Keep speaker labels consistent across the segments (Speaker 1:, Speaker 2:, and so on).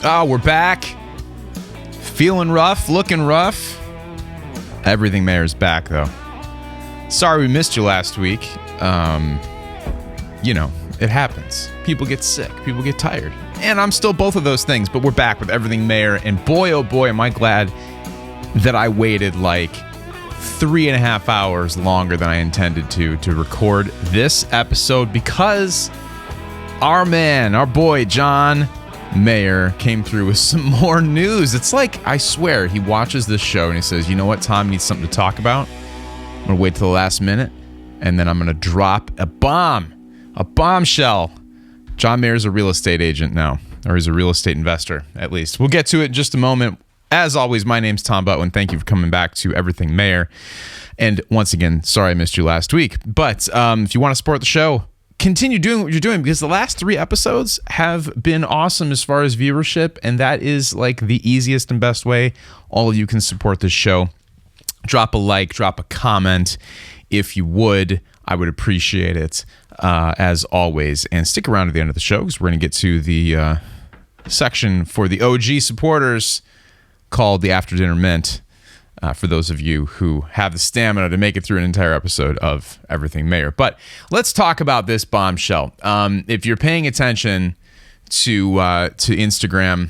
Speaker 1: Oh, we're back. Feeling rough, looking rough. Everything Mayor's back, though. Sorry we missed you last week. It happens. People get sick. People get tired. And I'm still both of those things, but we're back with Everything Mayor. And boy, oh boy, am I glad that I waited like 3.5 hours longer than I intended to record this episode, because our boy, John Mayer, came through with some more news. It's like, I swear, he watches this show and he says, you know what, Tom needs something to talk about. I'm going to wait till the last minute, and then I'm going to drop a bombshell. John Mayer's a real estate agent now, or he's a real estate investor, at least. We'll get to it in just a moment. As always, my name's Tom Butwin. Thank you for coming back to Everything Mayor. And once again, sorry I missed you last week. But if you want to support the show, continue doing what you're doing, because the last 3 episodes have been awesome as far as viewership, and that is like the easiest and best way all of you can support this show. Drop a like, drop a comment if you would. I would appreciate it, as always. And stick around to the end of the show, because we're going to get to the section for the OG supporters called the After Dinner Mint, for those of you who have the stamina to make it through an entire episode of Everything Mayor. But let's talk about this bombshell. If you're paying attention to Instagram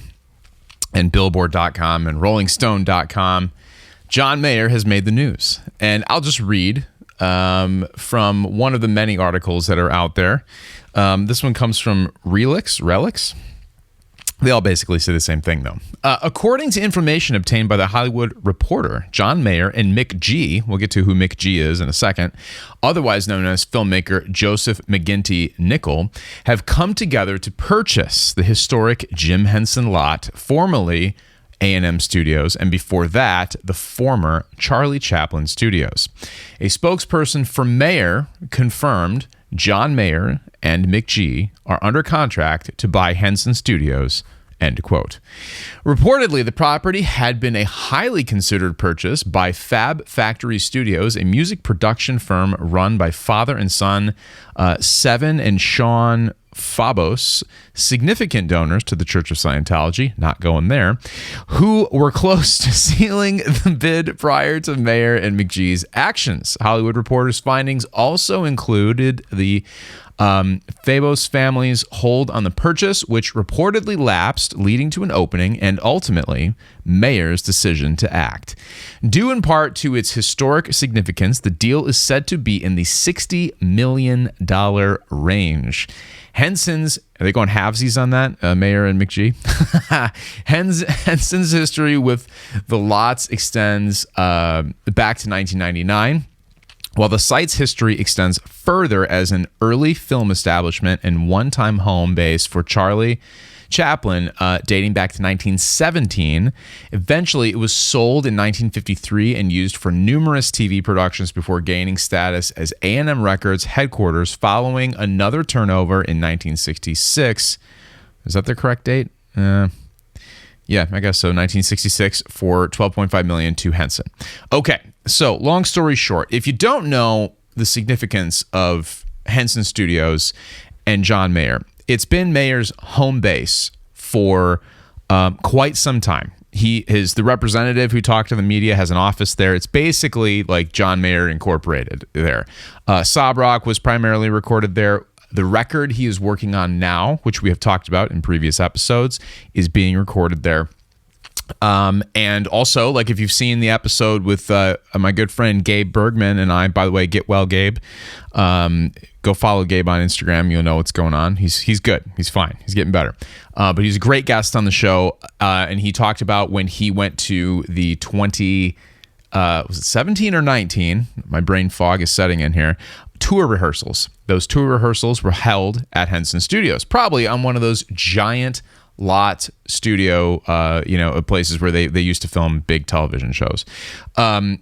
Speaker 1: and Billboard.com and RollingStone.com, John Mayer has made the news. And I'll just read from one of the many articles that are out there. This one comes from Relics. They all basically say the same thing, though. According to information obtained by The Hollywood Reporter, John Mayer and Mick G, we'll get to who Mick G is in a second, otherwise known as filmmaker Joseph McGinty Nickel, have come together to purchase the historic Jim Henson lot, formerly A&M Studios, and before that, the former Charlie Chaplin Studios. A spokesperson for Mayer confirmed John Mayer and Mick G are under contract to buy Henson Studios, end quote. Reportedly, the property had been a highly considered purchase by Fab Factory Studios, a music production firm run by father and son Seven and Sean Fabos, significant donors to the Church of Scientology, not going there, who were close to sealing the bid prior to Mayer and McGee's actions. Hollywood Reporter's findings also included the Fabos family's hold on the purchase, which reportedly lapsed, leading to an opening, and ultimately Mayer's decision to act. Due in part to its historic significance, the deal is said to be in the $60 million range. Henson's, are they going halvesies on that, Mayer and McGee? Henson's history with the lots extends back to 1999, while the site's history extends further as an early film establishment and one-time home base for Charlie Chaplin, dating back to 1917. Eventually, it was sold in 1953 and used for numerous TV productions before gaining status as A&M Records headquarters following another turnover in 1966. Is that the correct date? Yeah, I guess so. 1966 for $12.5 million to Henson. Okay, so long story short, if you don't know the significance of Henson Studios and John Mayer, it's been Mayer's home base for quite some time. He is the representative who talked to the media, has an office there. It's basically like John Mayer Incorporated there. Sob Rock was primarily recorded there. The record he is working on now, which we have talked about in previous episodes, is being recorded there. And also, like if you've seen the episode with my good friend Gabe Bergman and I, by the way, get well, Gabe. Go follow Gabe on Instagram. You'll know what's going on. He's good. He's fine. He's getting better. But he's a great guest on the show. And he talked about when he went to the was it 17 or 19? My brain fog is setting in here. Tour rehearsals. Those tour rehearsals were held at Henson Studios, probably on one of those giant lot studio, places where they used to film big television shows.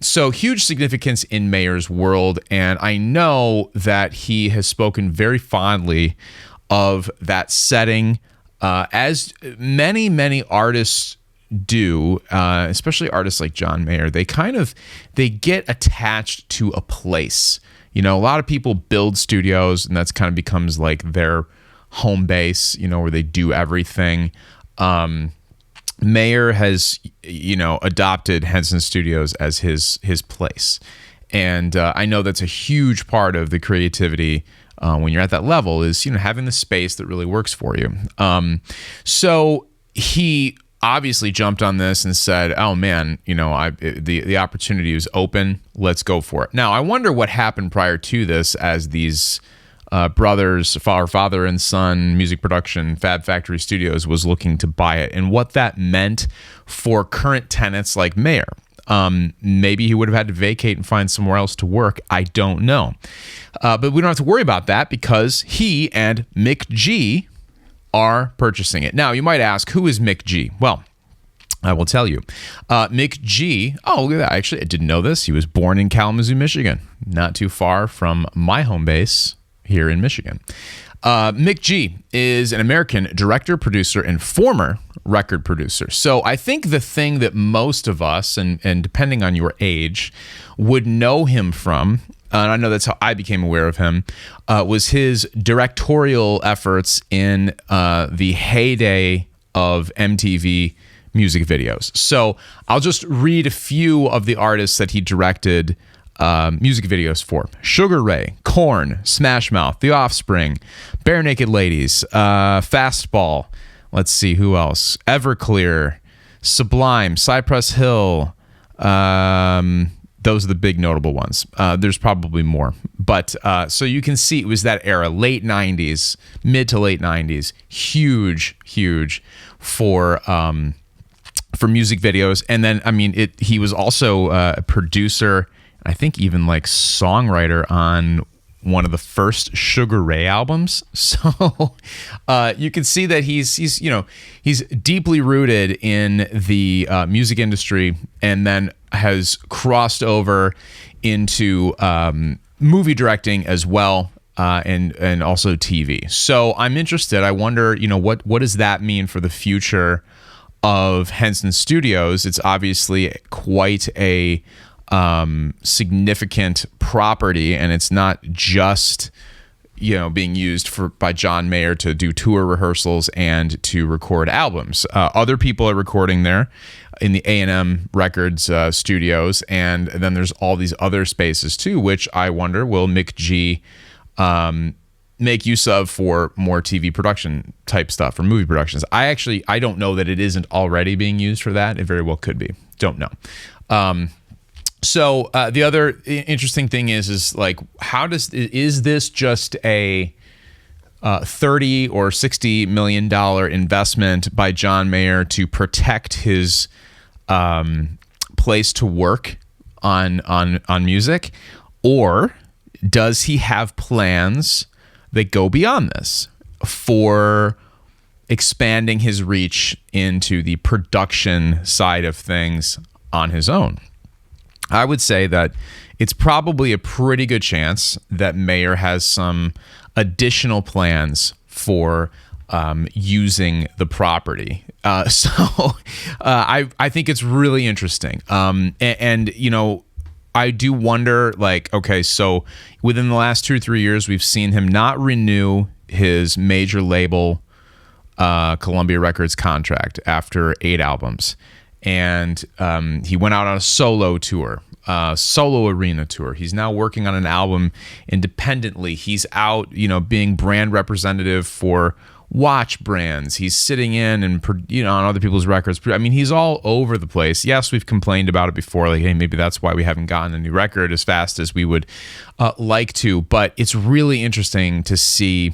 Speaker 1: So huge significance in Mayer's world. And I know that he has spoken very fondly of that setting, as many, many artists do, especially artists like John Mayer. They get attached to a place. A lot of people build studios, and that's kind of becomes like their home base, where they do everything. Mayer has, adopted Henson Studios as his place. And I know that's a huge part of the creativity when you're at that level is, having the space that really works for you. So he obviously jumped on this and said, oh man, the opportunity is open. Let's go for it. Now, I wonder what happened prior to this as these brothers, father and son, music production, Fab Factory Studios was looking to buy it, and what that meant for current tenants like Mayer. Maybe he would have had to vacate and find somewhere else to work. I don't know. But we don't have to worry about that because he and Mick G are purchasing it. Now, you might ask, who is Mick G? Well, I will tell you. Mick G, look at that. Actually, I didn't know this. He was born in Kalamazoo, Michigan, not too far from my home base here in Michigan. Mick G is an American director, producer, and former record producer. So I think the thing that most of us, and depending on your age, would know him from, and I know that's how I became aware of him, was his directorial efforts in the heyday of MTV music videos. So I'll just read a few of the artists that he directed music videos for: Sugar Ray, Korn, Smash Mouth, The Offspring, Bare Naked Ladies, Fastball. Let's see, who else? Everclear, Sublime, Cypress Hill. Those are the big notable ones. There's probably more. But so you can see it was that era, late 90s, mid to late 90s, huge for music videos. And then, he was also a producer, I think even like songwriter on one of the first Sugar Ray albums. So you can see that he's deeply rooted in the music industry, and then has crossed over into movie directing as well, and also TV. So I'm interested. I wonder, what does that mean for the future of Henson Studios? It's obviously quite a significant property, and it's not just being used by John Mayer to do tour rehearsals and to record albums. Other people are recording there in the A&M Records studios, and then there's all these other spaces too, which I wonder, will Mick G make use of for more TV production type stuff or movie productions? I don't know that it isn't already being used for that. It very well could be. Don't know. So the other interesting thing is like, is this just a $30 or $60 million investment by John Mayer to protect his place to work on music, or does he have plans that go beyond this for expanding his reach into the production side of things on his own? I would say that it's probably a pretty good chance that Mayer has some additional plans for using the property. So I think it's really interesting. And I do wonder, like, okay, so within the last 2 or 3 years, we've seen him not renew his major label Columbia Records contract after 8 albums. And he went out on a solo tour, solo arena tour. He's now working on an album independently. He's out, being brand representative for watch brands. He's sitting in and, on other people's records. He's all over the place. Yes, we've complained about it before. Like, hey, maybe that's why we haven't gotten a new record as fast as we would like to. But it's really interesting to see,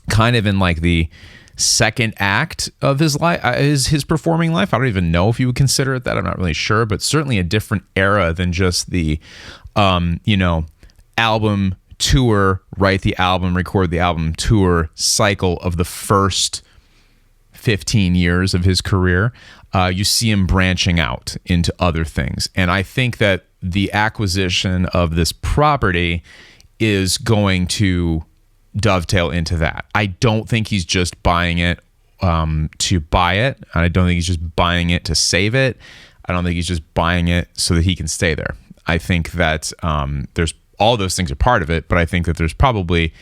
Speaker 1: kind of in like the second act of his life, his performing life. I don't even know if you would consider it that. I'm not really sure, but certainly a different era than just the, album tour, write the album, record the album, tour cycle of the first 15 years of his career. You see him branching out into other things. And I think that the acquisition of this property is going to dovetail into that. I don't think he's just buying it to buy it. I don't think he's just buying it to save it. I don't think he's just buying it so that he can stay there. I think that there's all those things are part of it, but I think that there's probably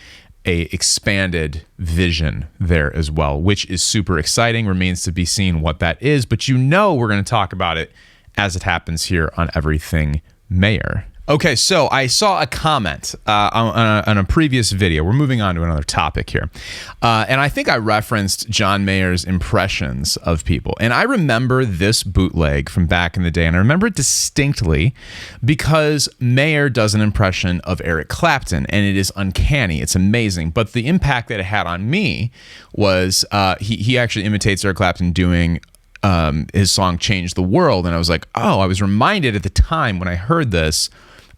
Speaker 1: a expanded vision there as well, which is super exciting. Remains to be seen what that is, but you know we're going to talk about it as it happens here on Everything Mayor. Okay, so I saw a comment on a previous video. We're moving on to another topic here. And I think I referenced John Mayer's impressions of people. And I remember this bootleg from back in the day. And I remember it distinctly because Mayer does an impression of Eric Clapton. And it is uncanny. It's amazing. But the impact that it had on me was he actually imitates Eric Clapton doing his song Change the World. And I was like, oh, I was reminded at the time when I heard this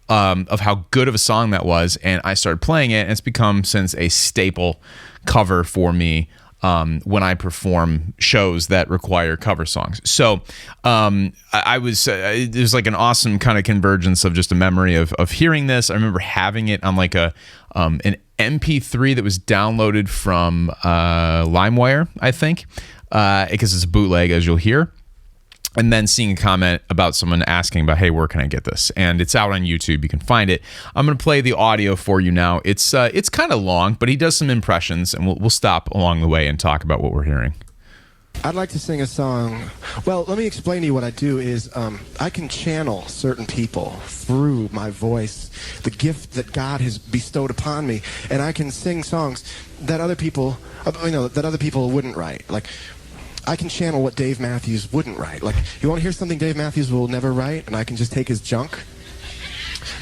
Speaker 1: of how good of a song that was, and I started playing it, and it's become since a staple cover for me when I perform shows that require cover songs. So I was there's like an awesome kind of convergence of just a memory of hearing this. I remember having it on like an MP3 that was downloaded from LimeWire, I think, because it's a bootleg, as you'll hear. And then seeing a comment about someone asking about, hey, where can I get this? And it's out on YouTube. You can find it. I'm going to play the audio for you now. It's kind of long, but he does some impressions, and we'll stop along the way and talk about what we're hearing.
Speaker 2: I'd like to sing a song. Well, let me explain to you what I do is I can channel certain people through my voice, the gift that God has bestowed upon me, and I can sing songs that other people, wouldn't write. Like, I can channel what Dave Matthews wouldn't write. Like, you want to hear something Dave Matthews will never write, and I can just take his junk?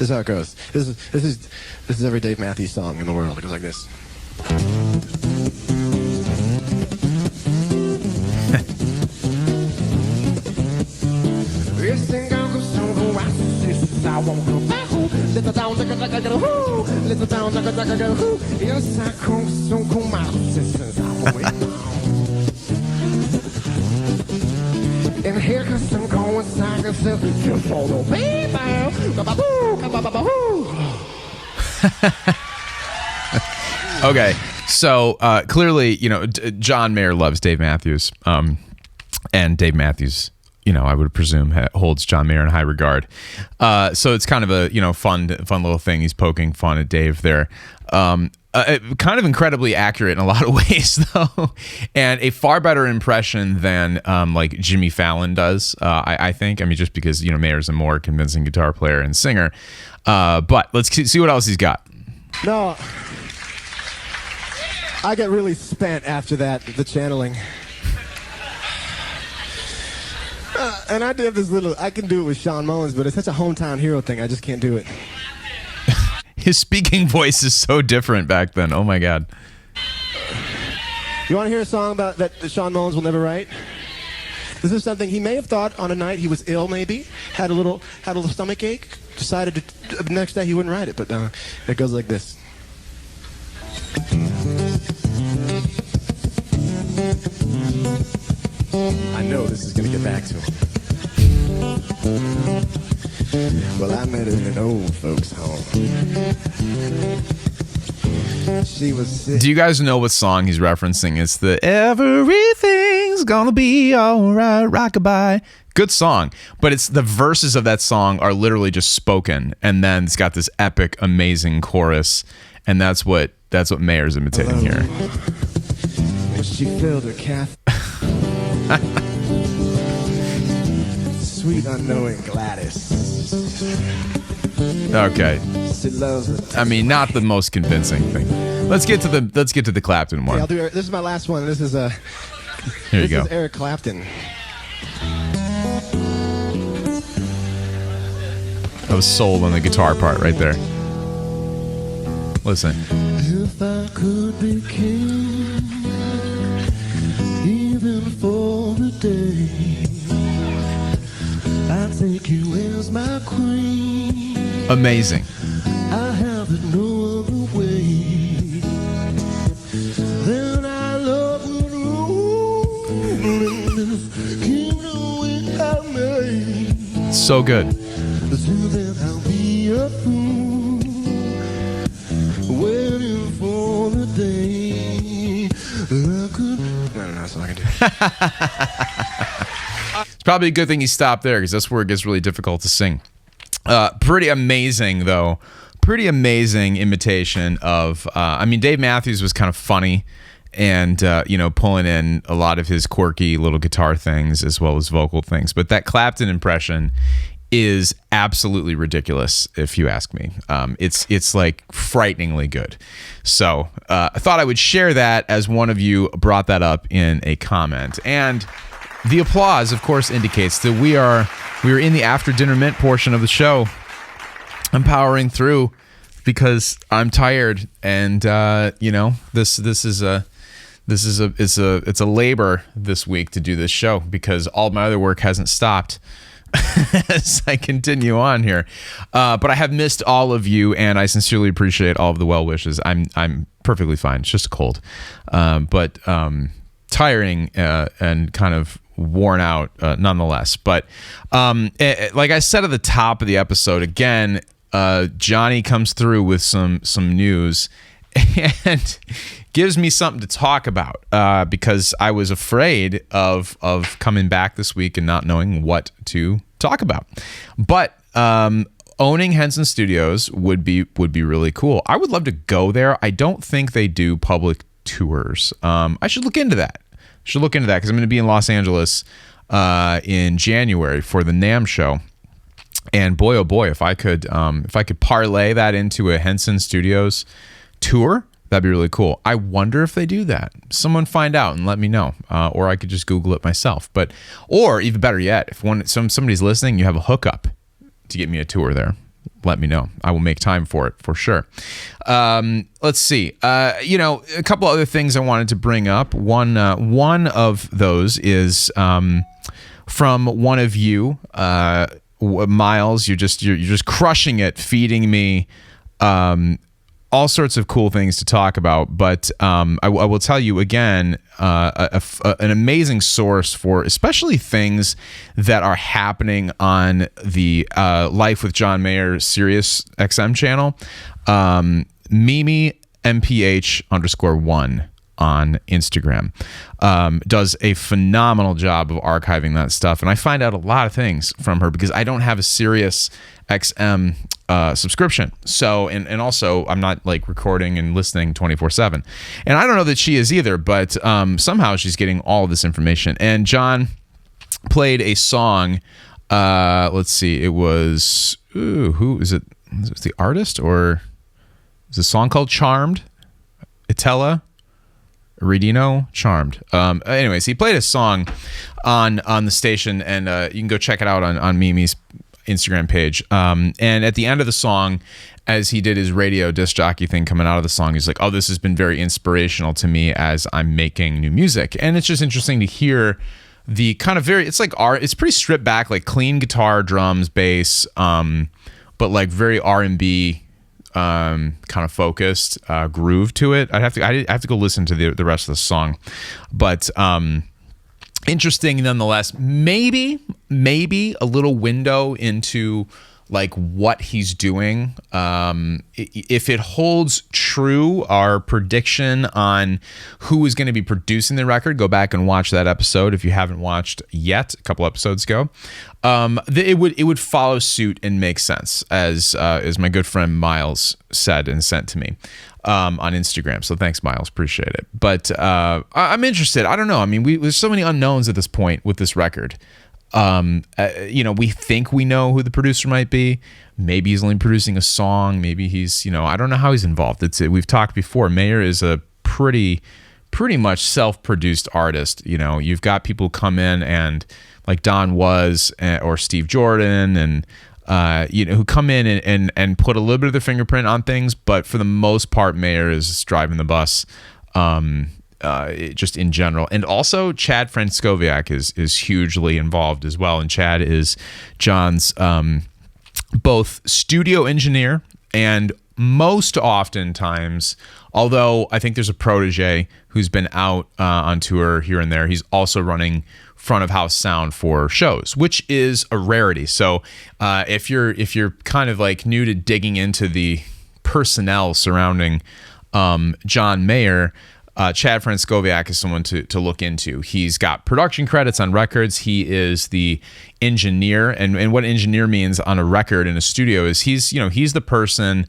Speaker 2: This is how it goes. This is every Dave Matthews song in the world. It goes like this. And here comes some going soccer just for the baby.
Speaker 1: Okay, so clearly, John Mayer loves Dave Matthews, and Dave Matthews, I would presume holds John Mayer in high regard. So it's kind of a fun little thing. He's poking fun at Dave there. Kind of incredibly accurate in a lot of ways, though, and a far better impression than like Jimmy Fallon does. I think. I mean, just because Mayer's a more convincing guitar player and singer. But let's see what else he's got.
Speaker 2: No, I get really spent after that. The channeling. And I did this I can do it with Sean Mullins, but it's such a hometown hero thing. I just can't do it.
Speaker 1: His speaking voice is so different back then. Oh my God.
Speaker 2: You want to hear a song about that Sean Mullins will never write? This is something he may have thought on a night he was ill, maybe had a little stomach ache. Decided the next day he wouldn't write it, but it goes like this. I know this is going to get back to him. Well, I met her in an old folks' home. She was sick.
Speaker 1: Do you guys know what song he's referencing? It's the Everything's Gonna Be Alright Rockabye. Good song, but it's the verses of that song are literally just spoken, and then it's got this epic, amazing chorus, and that's what Mayer's imitating here.
Speaker 2: When she filled her calf. Sweet unknowing Gladys.
Speaker 1: Okay.
Speaker 2: She loves it.
Speaker 1: I mean, not the most convincing thing. Let's get to the Clapton one.
Speaker 2: Okay, I'll do it. This is my last one. This is
Speaker 1: Here you go.
Speaker 2: This is Eric Clapton.
Speaker 1: I was sold on the guitar part right there. Listen.
Speaker 2: If I could be king, even for the day, I'd take you as my queen.
Speaker 1: Amazing.
Speaker 2: I have it no other way. Then I love you.
Speaker 1: So good.
Speaker 2: Then I'll be a fool, waiting for the day I could. I don't know, that's all I can do.
Speaker 1: It's probably a good thing he stopped there because that's where it gets really difficult to sing. Pretty amazing, though. pretty amazing imitation of. I mean, Dave Matthews was kind of funny, and pulling in a lot of his quirky little guitar things as well as vocal things. But that Clapton impression is absolutely ridiculous, if you ask me. It's like frighteningly good. So I thought I would share that, as one of you brought that up in a comment. And the applause, of course, indicates that we are in the after dinner mint portion of the show. I'm powering through because I'm tired, and it's a labor this week to do this show because all my other work hasn't stopped as I continue on here. But I have missed all of you, and I sincerely appreciate all of the well wishes. I'm perfectly fine. It's just a cold, but tiring and kind of worn out nonetheless. But like I said at the top of the episode, again, Johnny comes through with some news and gives me something to talk about because I was afraid of coming back this week and not knowing what to talk about. But owning Henson Studios would be really cool. I would love to go there. I don't think they do public tours. I should look into that. Because I'm going to be in Los Angeles in January for the NAMM show. And boy, oh boy, if I could parlay that into a Henson Studios tour, that'd be really cool. I wonder if they do that. Someone find out and let me know, or I could just Google it myself. Or even better yet, if somebody's listening, you have a hookup to get me a tour there, let me know. I will make time for it for sure. Let's see. A couple other things I wanted to bring up. One of those is from one of you, Miles. You're just crushing it, feeding me all sorts of cool things to talk about, but I will tell you again, an amazing source for especially things that are happening on the Life with John Mayer Sirius XM channel. Mimi MPH_1 on Instagram does a phenomenal job of archiving that stuff, and I find out a lot of things from her because I don't have a Sirius XM subscription. So, and also I'm not like recording and listening 24/7, and I don't know that she is either, but somehow she's getting all of this information. And John played a song, let's see, it was, who is it? Is it the artist, or is it a song called Charmed? Itella Redino, Charmed. Anyways, he played a song on the station, and you can go check it out on Mimi's Instagram page. And at the end of the song, as he did his radio disc jockey thing coming out of the song, he's like, "Oh, this has been very inspirational to me as I'm making new music." And it's just interesting to hear the kind of it's like art. It's pretty stripped back, like clean guitar, drums, bass, but like very R&B kind of focused groove to it. I have to go listen to the rest of the song, but interesting nonetheless. Maybe a little window into like what he's doing. If it holds true, our prediction on who is going to be producing the record, go back and watch that episode if you haven't watched yet, a couple episodes ago. It would follow suit and make sense, as my good friend Miles said and sent to me on Instagram. So thanks, Miles, appreciate it. But I'm interested. I don't know. I mean, there's so many unknowns at this point with this record. We think we know who the producer might be. Maybe he's only producing a song. Maybe he's, I don't know how he's involved. We've talked before. Mayer is a pretty much self-produced artist. You've got people come in and like Don Was or Steve Jordan and who come in and put a little bit of their fingerprint on things, but for the most part, Mayer is driving the bus. Just in general. And also Chad Franskowiak is hugely involved as well. And Chad is John's both studio engineer and most oftentimes, although I think there's a protege who's been out on tour here and there, he's also running front of house sound for shows, which is a rarity. So if you're kind of like new to digging into the personnel surrounding John Mayer, Chad Franskowiak is someone to look into. He's got production credits on records. He is the engineer, and what engineer means on a record in a studio is he's the person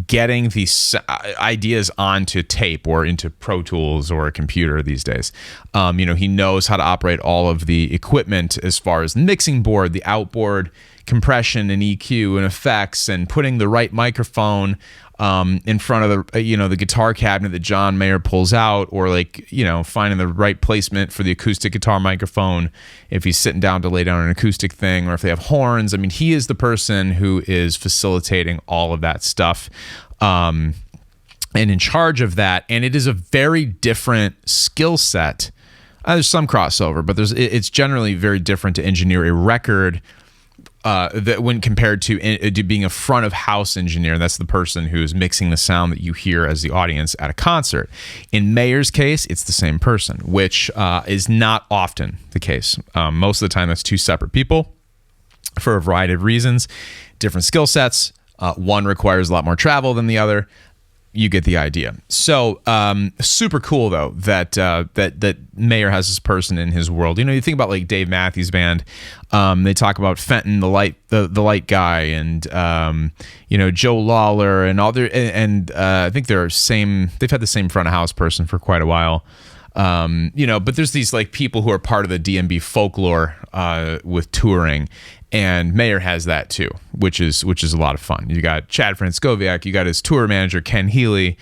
Speaker 1: getting these ideas onto tape or into Pro Tools or a computer these days. He knows how to operate all of the equipment as far as the mixing board, the outboard compression and EQ and effects, and putting the right microphone in front of the guitar cabinet that John Mayer pulls out, or finding the right placement for the acoustic guitar microphone if he's sitting down to lay down an acoustic thing, or if they have horns. I mean, he is the person who is facilitating all of that stuff and in charge of that. And it is a very different skill set. There's some crossover, but it's generally very different to engineer a record that when compared to being a front of house engineer. That's the person who's mixing the sound that you hear as the audience at a concert. In Mayer's case, it's the same person, which is not often the case. Most of the time, that's two separate people for a variety of reasons, different skill sets. One requires a lot more travel than the other. You get the idea. So super cool though that Mayer has this person in his world. You think about like Dave Matthews Band. They talk about Fenton, the light guy, and Joe Lawler and all their, and I think they've had the same front of house person for quite a while. But there's these like people who are part of the DMB folklore with touring. And Mayer has that too, which is a lot of fun. You got Chad Franskowiak, you got his tour manager Ken Healy,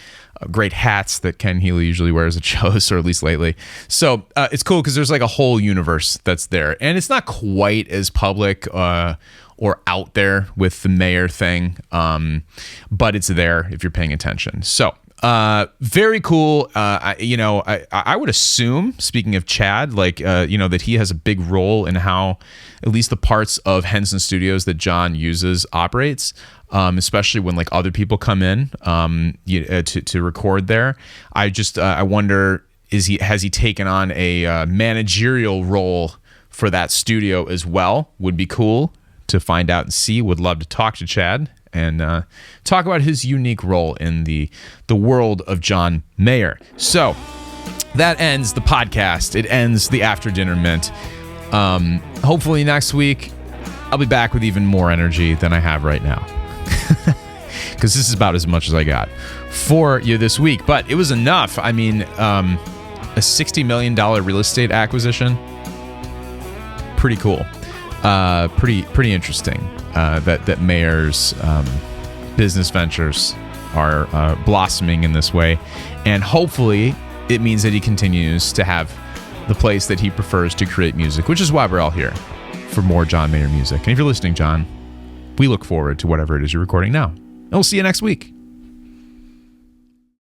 Speaker 1: great hats that Ken Healy usually wears at shows, or at least lately. So it's cool because there's like a whole universe that's there, and it's not quite as public or out there with the Mayer thing, but it's there if you're paying attention. So very cool. I would assume, speaking of Chad, that he has a big role in how at least the parts of Henson Studios that John uses operates, especially when like other people come in to record there. I wonder, has he taken on a managerial role for that studio as well? Would be cool to find out and see. Would love to talk to Chad and talk about his unique role in the world of John Mayer. So that ends the podcast. It ends the After Dinner Mint. Hopefully next week I'll be back with even more energy than I have right now, because this is about as much as I got for you this week. But it was enough. I mean, a $60 million real estate acquisition, pretty cool. Pretty interesting that Mayer's business ventures are blossoming in this way, and hopefully it means that he continues to have the place that he prefers to create music, which is why we're all here, for more John Mayer music. And if you're listening, John, we look forward to whatever it is you're recording now, and we'll see you next week.